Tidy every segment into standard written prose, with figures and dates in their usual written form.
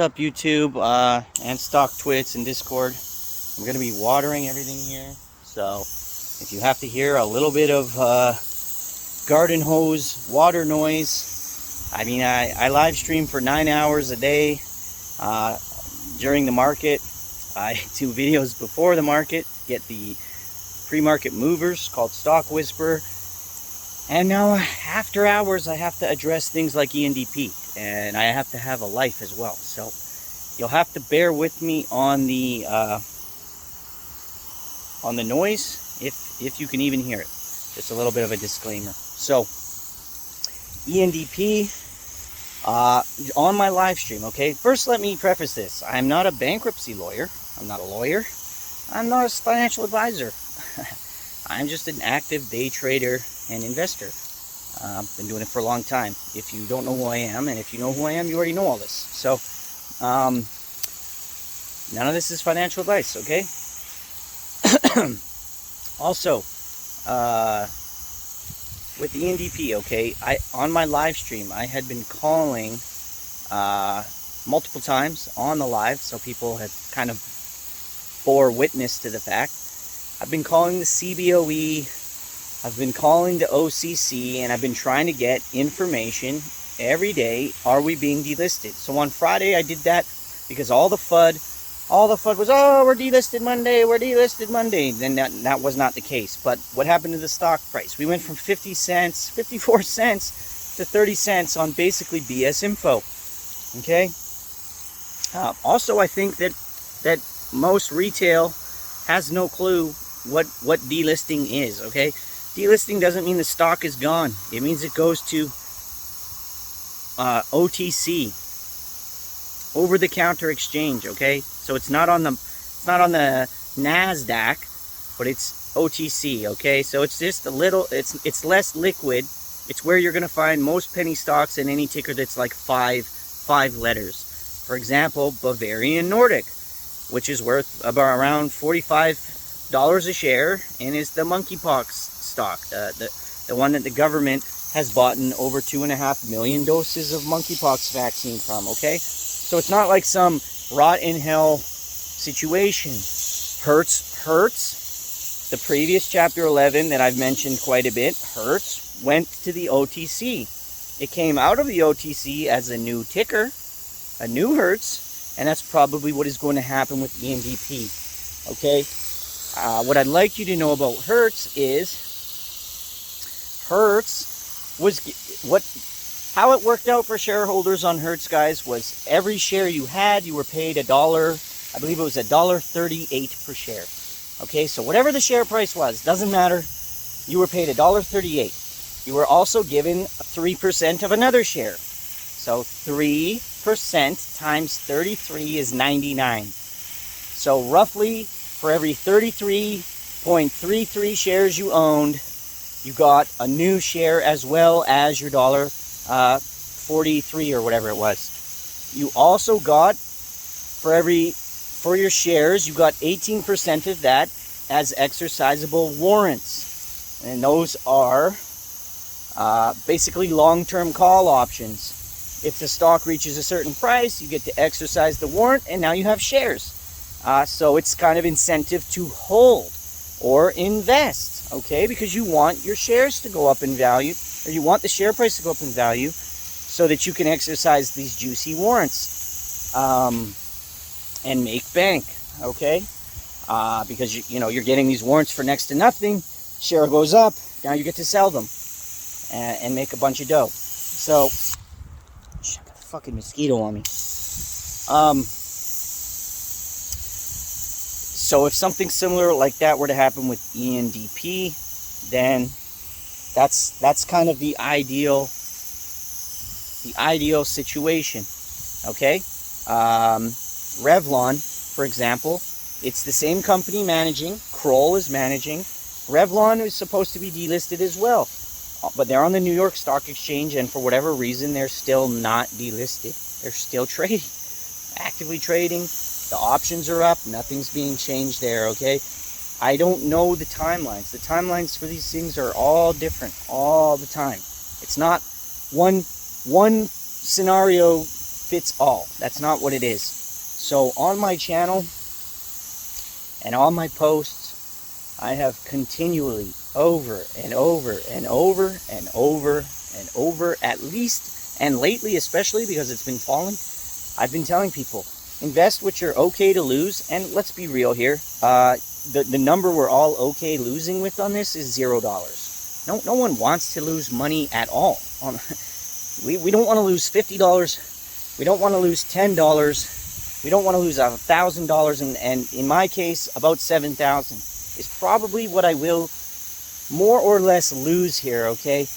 up, YouTube, and stock twits and Discord? I'm going to be watering everything here, so if you have to hear a little bit of garden hose water noise, I mean, I live stream for 9 hours a day during the market. I do videos before the market, get the pre-market movers called Stock Whisperer, and now after hours I have to address things like Endp, and I have to have a life as well. So you'll have to bear with me on the noise, if you can even hear it. Just a little bit of a disclaimer. So Endp on my live stream, okay? First, let me preface this. I'm not a bankruptcy lawyer. I'm not a lawyer. I'm not a financial advisor. I'm just an active day trader and investor. Been doing it for a long time. If you don't know who I am, and if you know who I am, you already know all this. So none of this is financial advice, okay? Also, with the Endp, okay, on my live stream, I had been calling multiple times on the live, so people had kind of bore witness to the fact. I've been calling the CBOE, I've been calling the OCC, and I've been trying to get information every day. Are we being delisted? So on Friday I did that because all the FUD was, oh, we're delisted Monday, we're delisted Monday. Then that was not the case. But what happened to the stock price? We went from 50 cents, 54 cents to 30 cents on basically BS info. Okay? Also, I think that most retail has no clue what delisting is, okay? Delisting doesn't mean the stock is gone. It means it goes to OTC, over-the-counter exchange, okay? So it's not on the NASDAQ, but it's OTC, okay? So it's just a little, it's less liquid. It's where you're gonna find most penny stocks in any ticker that's like five letters. For example, Bavarian Nordic, which is worth about around $45 a share, and is the monkeypox stock, the one that the government has bought in over 2.5 million doses of monkeypox vaccine from, okay? So it's not like some rot in hell situation. Hertz, the previous chapter 11 that I've mentioned quite a bit, Hertz went to the OTC. It came out of the OTC as a new ticker, a new Hertz, and that's probably what is going to happen with Endp, okay? What I'd like you to know about Hertz is how it worked out for shareholders on Hertz, guys, was every share you had, you were paid $1, I believe it was $1.38 per share. Okay, so whatever the share price was, doesn't matter, you were paid $1.38. You were also given 3% of another share. So 3% times 33 is 99. So roughly, for every 33.33 shares you owned, you got a new share as well as your $1.43 or whatever it was. You also got, for your shares, you got 18% of that as exercisable warrants. And those are basically long-term call options. If the stock reaches a certain price, you get to exercise the warrant, and now you have shares. So it's kind of incentive to hold or invest, okay? Because you want your shares to go up in value, or you want the share price to go up in value so that you can exercise these juicy warrants and make bank, okay? Because you're getting these warrants for next to nothing. Share goes up, now you get to sell them and make a bunch of dough. So, I got a fucking mosquito on me. So if something similar like that were to happen with Endp, then that's kind of the ideal situation, okay? Revlon, for example, it's the same company managing, Kroll is managing. Revlon is supposed to be delisted as well, but they're on the New York Stock Exchange, and for whatever reason, they're still not delisted. They're still trading, actively trading. The options are up. Nothing's being changed there, okay? I don't know the timelines. The timelines for these things are all different all the time. It's not one scenario fits all. That's not what it is. So on my channel and on my posts, I have continually over and over and over and over and over, at least, and lately especially because it's been falling, I've been telling people, invest what you're okay to lose. And let's be real here, the number we're all okay losing with on this is $0. No one wants to lose money at all. We don't want to lose $50. We don't want to lose $10. We don't want to lose $1,000. And in my case, about $7,000 is probably what I will more or less lose here, okay?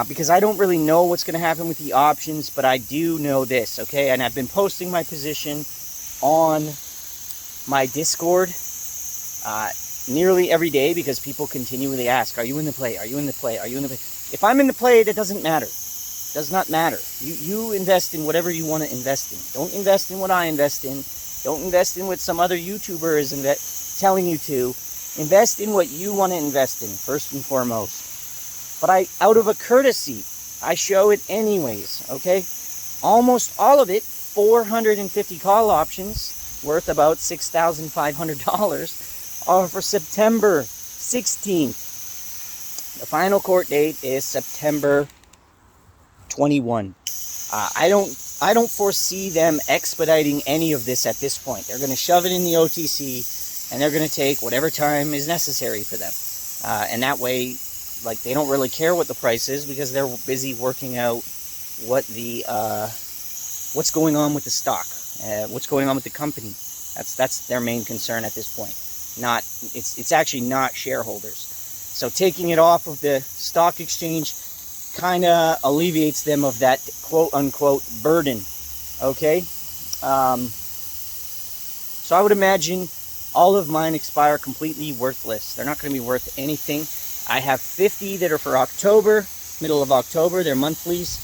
Because I don't really know what's going to happen with the options, but I do know this, okay? And I've been posting my position on my Discord nearly every day because people continually ask, are you in the play? Are you in the play? Are you in the play? If I'm in the play, that doesn't matter. Does not matter. You invest in whatever you want to invest in. Don't invest in what I invest in. Don't invest in what some other YouTuber is telling you to. Invest in what you want to invest in, first and foremost. But out of a courtesy, I show it anyways, okay? Almost all of it, 450 call options, worth about $6,500, are for September 16th. The final court date is September 21. I don't foresee them expediting any of this at this point. They're going to shove it in the OTC, and they're going to take whatever time is necessary for them. And that way, like, they don't really care what the price is because they're busy working out what the what's going on with the stock, what's going on with the company. That's their main concern at this point. It's actually not shareholders. So taking it off of the stock exchange kind of alleviates them of that quote-unquote burden, okay? So I would imagine all of mine expire completely worthless. They're not going to be worth anything. I have 50 that are for October, middle of October. They're monthlies.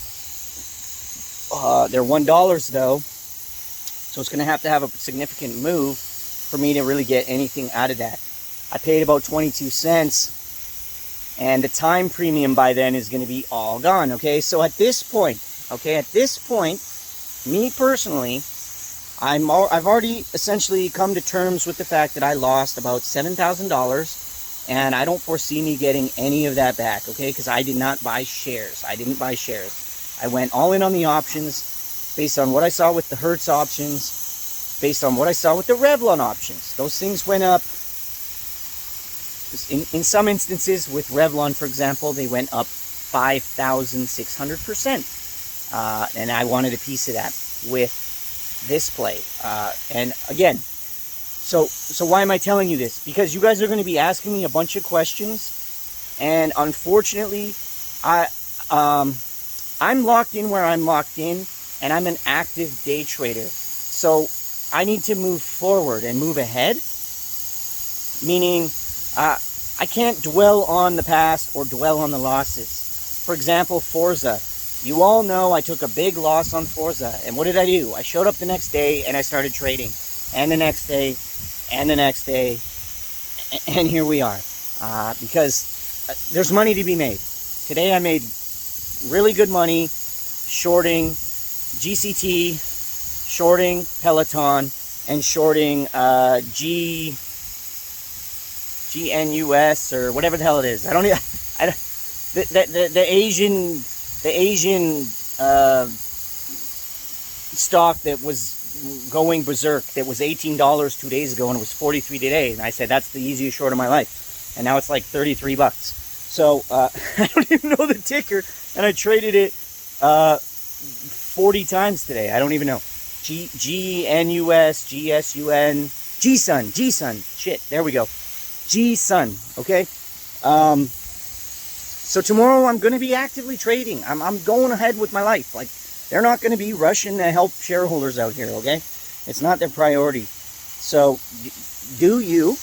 They're $1 though, so it's going to have a significant move for me to really get anything out of that. I paid about 22 cents. And the time premium by then is going to be all gone, okay? So at this point, me personally, I've already essentially come to terms with the fact that I lost about $7,000, and I don't foresee me getting any of that back, okay? Because I did not buy shares. I didn't buy shares. I went all in on the options based on what I saw with the Hertz options, based on what I saw with the Revlon options. Those things went up. In some instances, with Revlon, for example, they went up 5,600%. And I wanted a piece of that with this play. And again, so why am I telling you this? Because you guys are going to be asking me a bunch of questions. And unfortunately, I'm locked in where I'm locked in. And I'm an active day trader. So I need to move forward and move ahead. Meaning, I can't dwell on the past or dwell on the losses. For example, Forza. You all know I took a big loss on Forza. And what did I do? I showed up the next day and I started trading. And the next day, and the next day. And here we are. Because there's money to be made. Today I made really good money shorting GCT, shorting Peloton, and shorting GNUS or whatever the hell it is. The Asian stock that was going berserk, that was $18 2 days ago and it was $43 today, and I said that's the easiest short of my life, and now it's like $33. So I don't even know the ticker, and I traded it 40 times today. I don't even know. GNUS, GSUN, GSUN. Shit, there we go. GSUN, okay? So tomorrow I'm going to be actively trading. I'm going ahead with my life. Like, they're not going to be rushing to help shareholders out here, okay? It's not their priority. So, do you,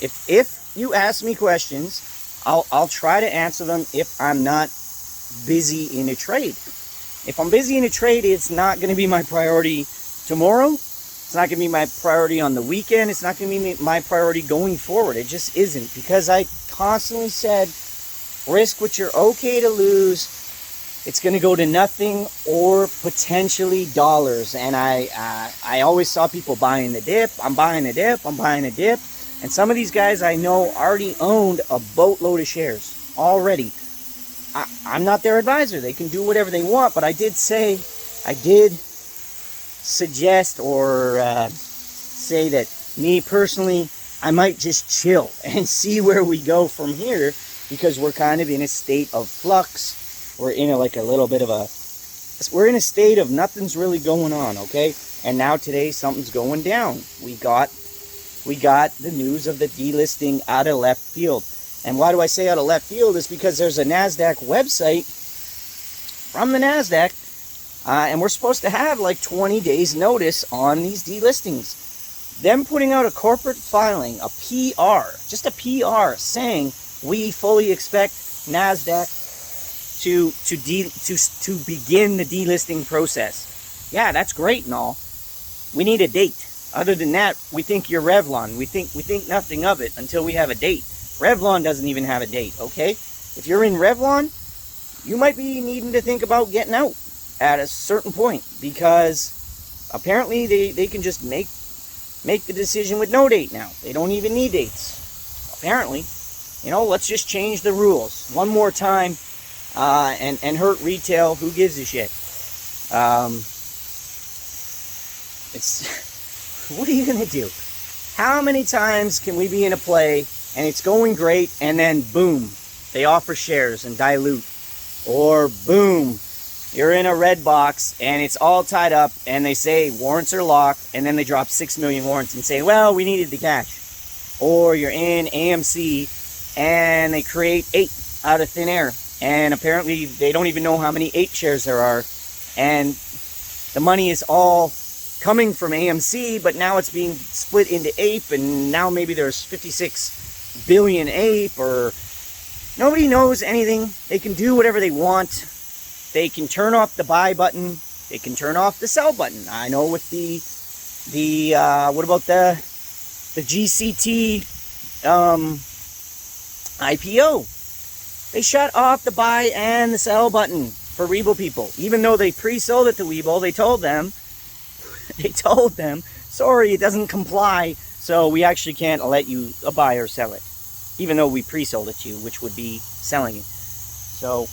if you ask me questions, I'll try to answer them if I'm not busy in a trade. If I'm busy in a trade, it's not going to be my priority tomorrow. It's not going to be my priority on the weekend. It's not going to be my priority going forward. It just isn't, because I constantly said, risk what you're okay to lose, it's going to go to nothing or potentially dollars. And I always saw people buying the dip. I'm buying a dip. I'm buying a dip. And some of these guys I know already owned a boatload of shares already. I'm not their advisor. They can do whatever they want. But I did suggest or say that me personally, I might just chill and see where we go from here, because we're kind of in a state of flux. We're in we're in a state of nothing's really going on, okay? And now today something's going down. We got the news of the delisting out of left field. And why do I say out of left field? Is because there's a NASDAQ website from the NASDAQ, and we're supposed to have like 20 days notice on these delistings. Them putting out a corporate filing, a PR, just a PR, saying we fully expect NASDAQ to begin the delisting process. Yeah, that's great and all. We need a date. Other than that, we think you're Revlon. We think nothing of it until we have a date. Revlon doesn't even have a date, okay? If you're in Revlon, you might be needing to think about getting out at a certain point, because apparently they can just make the decision with no date now. They don't even need dates. Apparently, let's just change the rules one more time and hurt retail. Who gives a shit? What are you gonna do? How many times can we be in a play and it's going great, and then boom, they offer shares and dilute, or boom, you're in a red box and it's all tied up and they say warrants are locked, and then they drop 6 million warrants and say, well, we needed the cash. Or you're in AMC and they create 8 out of thin air, and apparently they don't even know how many 8 shares there are, and the money is all coming from AMC, but now it's being split into APE, and now maybe there's 56 billion APE, or nobody knows anything. They can do whatever they want. They can turn off the buy button. They can turn off the sell button. I know with the what about the GCT IPO? They shut off the buy and the sell button for Webull people. Even though they pre-sold it to Webull, they told them, sorry, it doesn't comply, so we actually can't let you buy or sell it, even though we pre-sold it to you, which would be selling it. So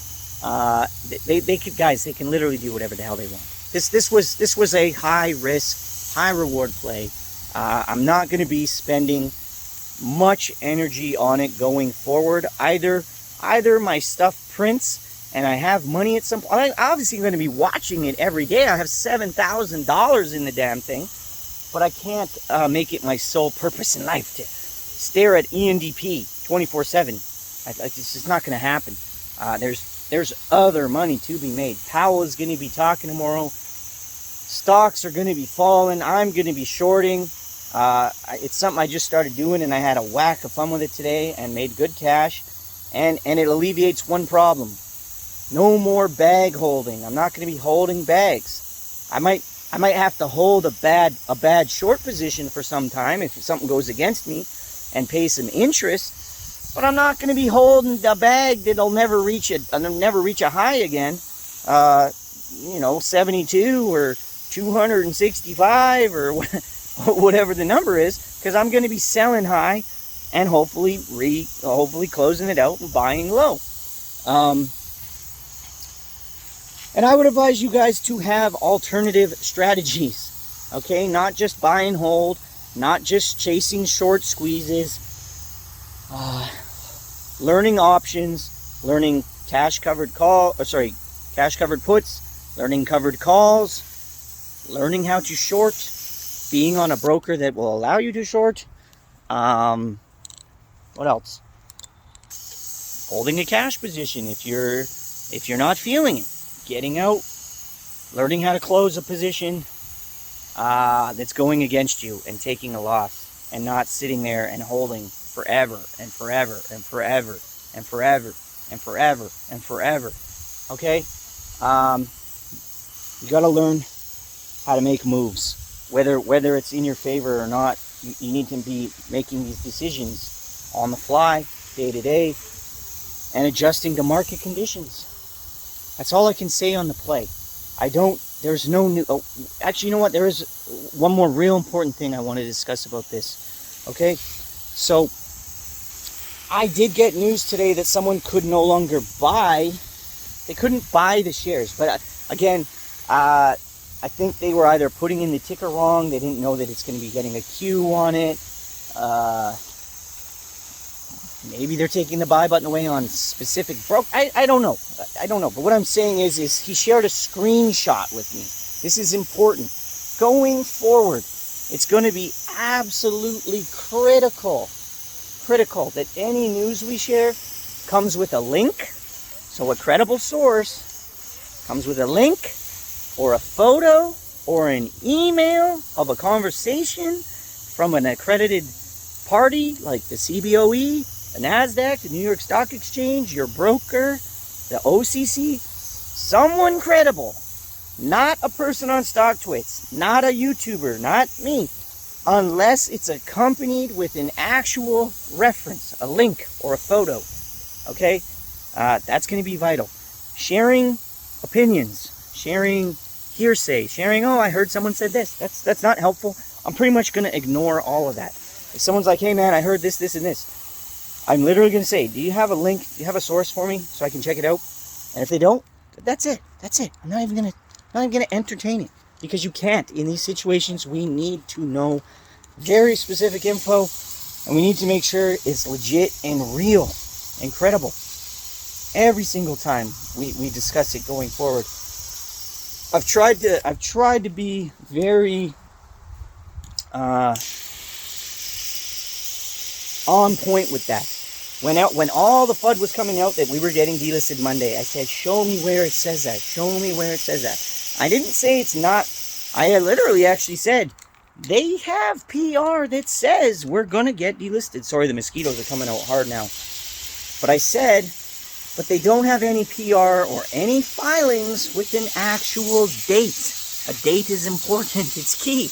they can literally do whatever the hell they want. This was a high risk, high reward play. I'm not going to be spending much energy on it going forward. Either my stuff prints and I have money at some point. I'm obviously going to be watching it every day. I have $7,000 in the damn thing, but I can't make it my sole purpose in life to stare at Endp 24/7. It's just not going to happen. There's other money to be made. Powell is going to be talking tomorrow. Stocks are going to be falling. I'm going to be shorting. It's something I just started doing, and I had a whack of fun with it today and made good cash. And it alleviates one problem. No more bag holding. I'm not going to be holding bags. I might have to hold a bad short position for some time if something goes against me and pay some interest. But I'm not going to be holding a bag that'll never reach a high again. 72 or 265 or whatever the number is, because I'm going to be selling high and hopefully closing it out and buying low. And I would advise you guys to have alternative strategies. Okay, not just buy and hold, not just chasing short squeezes. Learning options, learning cash covered puts, learning covered calls, learning how to short, being on a broker that will allow you to short. What else? Holding a cash position if you're not feeling it. Getting out, learning how to close a position that's going against you and taking a loss, and not sitting there and holding forever and forever and forever and forever and forever and forever. Okay? You got to learn how to make moves. Whether it's in your favor or not, you need to be making these decisions on the fly, day to day, and adjusting to market conditions. That's all I can say on the play. There's no new... Oh, actually, you know what? There is one more real important thing I want to discuss about this. Okay? So, I did get news today that someone could no longer buy... They couldn't buy the shares. But, again, I think they were either putting in the ticker wrong. They didn't know that it's going to be getting a Q on it. Maybe they're taking the buy button away on specific I don't know. I don't know. But what I'm saying is he shared a screenshot with me. This is important. Going forward, it's going to be absolutely critical that any news we share comes with a link. So a credible source comes with a link or a photo or an email of a conversation from an accredited party like the CBOE, the NASDAQ, the New York Stock Exchange, your broker, the OCC, someone credible, not a person on StockTwits, not a YouTuber, not me, unless it's accompanied with an actual reference, a link or a photo, okay? That's going to be vital. Sharing opinions, sharing hearsay, sharing, oh, I heard someone said this. That's not helpful. I'm pretty much going to ignore all of that. If someone's like, hey man, I heard this, and this, I'm literally going to say, do you have a link? Do you have a source for me so I can check it out? And if they don't, that's it. That's it. I'm not even going to entertain it, because you can't. In these situations, we need to know very specific info, and we need to make sure it's legit and real and credible. Every single time we discuss it going forward. I've tried to be very on point with that. When all the FUD was coming out that we were getting delisted Monday, I said, show me where it says that. Show me where it says that. I didn't say it's not. I literally actually said, they have PR that says we're going to get delisted. Sorry, the mosquitoes are coming out hard now. But I said, but they don't have any PR or any filings with an actual date. A date is important. It's key.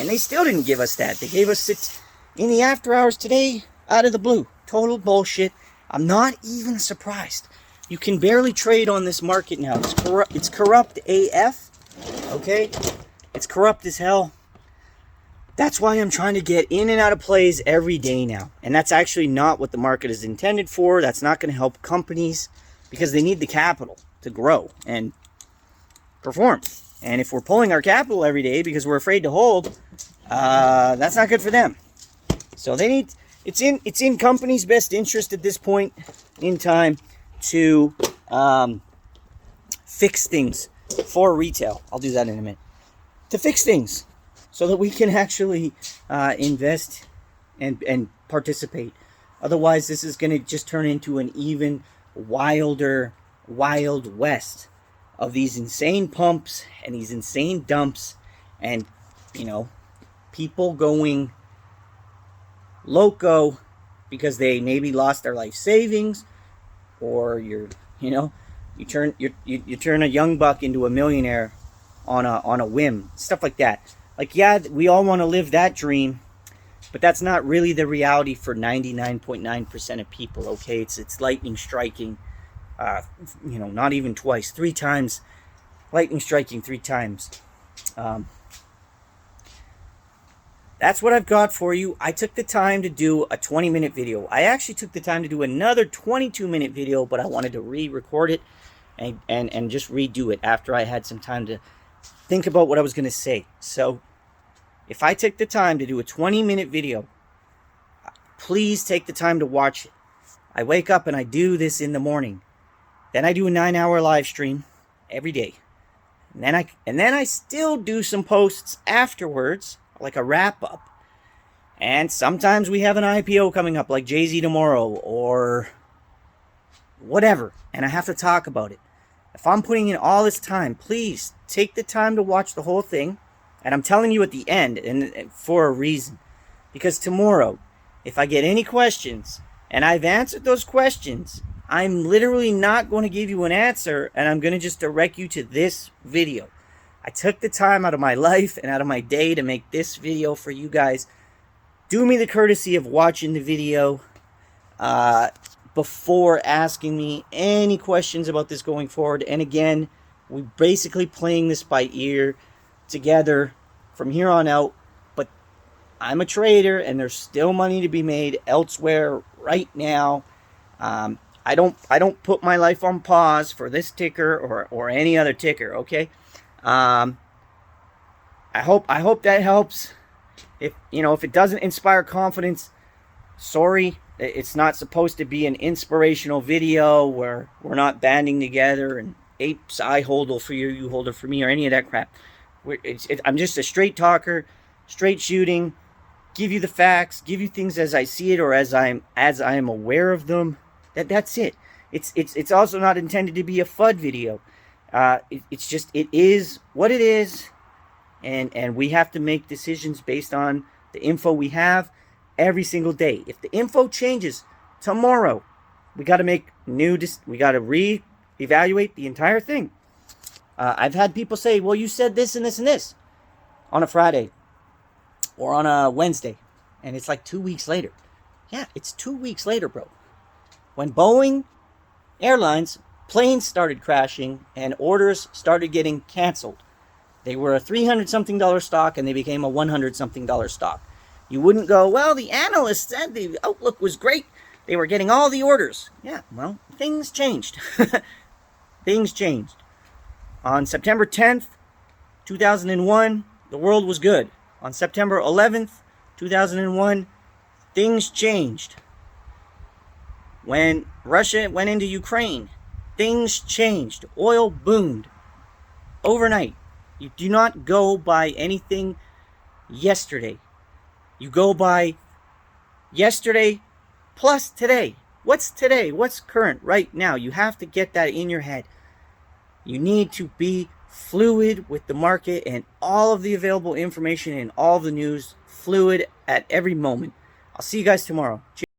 And they still didn't give us that. They gave us it in the after hours today, out of the blue. Total bullshit. I'm not even surprised. You can barely trade on this market now. It's corrupt AF. Okay? It's corrupt as hell. That's why I'm trying to get in and out of plays every day now. And that's actually not what the market is intended for. That's not going to help companies, because they need the capital to grow and perform. And if we're pulling our capital every day because we're afraid to hold, that's not good for them. So they need... It's in companies' best interest at this point in time to fix things for retail. I'll do that in a minute. To fix things so that we can actually invest and participate. Otherwise, this is going to just turn into an even wilder Wild West of these insane pumps and these insane dumps, and, you know, people going loco because they maybe lost their life savings, or you turn a young buck into a millionaire on a whim, stuff like that. Like, yeah, we all want to live that dream, but that's not really the reality for 99.9% of people. Okay, it's lightning striking, not even twice, 3 times, lightning striking 3 times. That's what I've got for you. I took the time to do a 20-minute video. I actually took the time to do another 22-minute video, but I wanted to re-record it and just redo it after I had some time to think about what I was going to say. So if I take the time to do a 20-minute video, please take the time to watch it. I wake up and I do this in the morning. Then I do a 9-hour live stream every day. And then I still do some posts afterwards, like a wrap-up. And sometimes we have an IPO coming up, like Jay-Z tomorrow, or whatever, and I have to talk about it. If I'm putting in all this time, please take the time to watch the whole thing. And I'm telling you at the end, and for a reason. Because tomorrow, if I get any questions, and I've answered those questions, I'm literally not going to give you an answer, and I'm going to just direct you to this video. I took the time out of my life and out of my day to make this video for you guys. Do me the courtesy of watching the video. before asking me any questions about this going forward. And again, we're basically playing this by ear together from here on out. But I'm a trader, and there's still money to be made elsewhere right now. I don't put my life on pause for this ticker or any other ticker. Okay. I hope that helps. If it doesn't inspire confidence, sorry. It's not supposed to be an inspirational video where we're not banding together and apes I hold for you, you hold for me, or any of that crap. I'm just a straight talker, straight shooting, give you the facts, give you things as I see it or as I am aware of them. That's it. It's also not intended to be a FUD video. It's just, it is what it is, and we have to make decisions based on the info we have every single day. If the info changes tomorrow, we got to make we got to re-evaluate the entire thing. I've had people say, well, you said this and this and this on a Friday or on a Wednesday, and it's like 2 weeks later. Yeah, it's 2 weeks later, bro. When Boeing Airlines planes started crashing and orders started getting canceled. They were a $300-something stock, and they became a $100-something stock. You wouldn't go, well, the analysts said the outlook was great. They were getting all the orders. Yeah, well, things changed. Things changed. On September 10th, 2001, the world was good. On September 11th, 2001, things changed. When Russia went into Ukraine, things changed. Oil boomed overnight. You do not go by anything yesterday. You go by yesterday plus today. What's today? What's current right now? You have to get that in your head. You need to be fluid with the market and all of the available information and all of the news, fluid at every moment. I'll see you guys tomorrow. Cheers.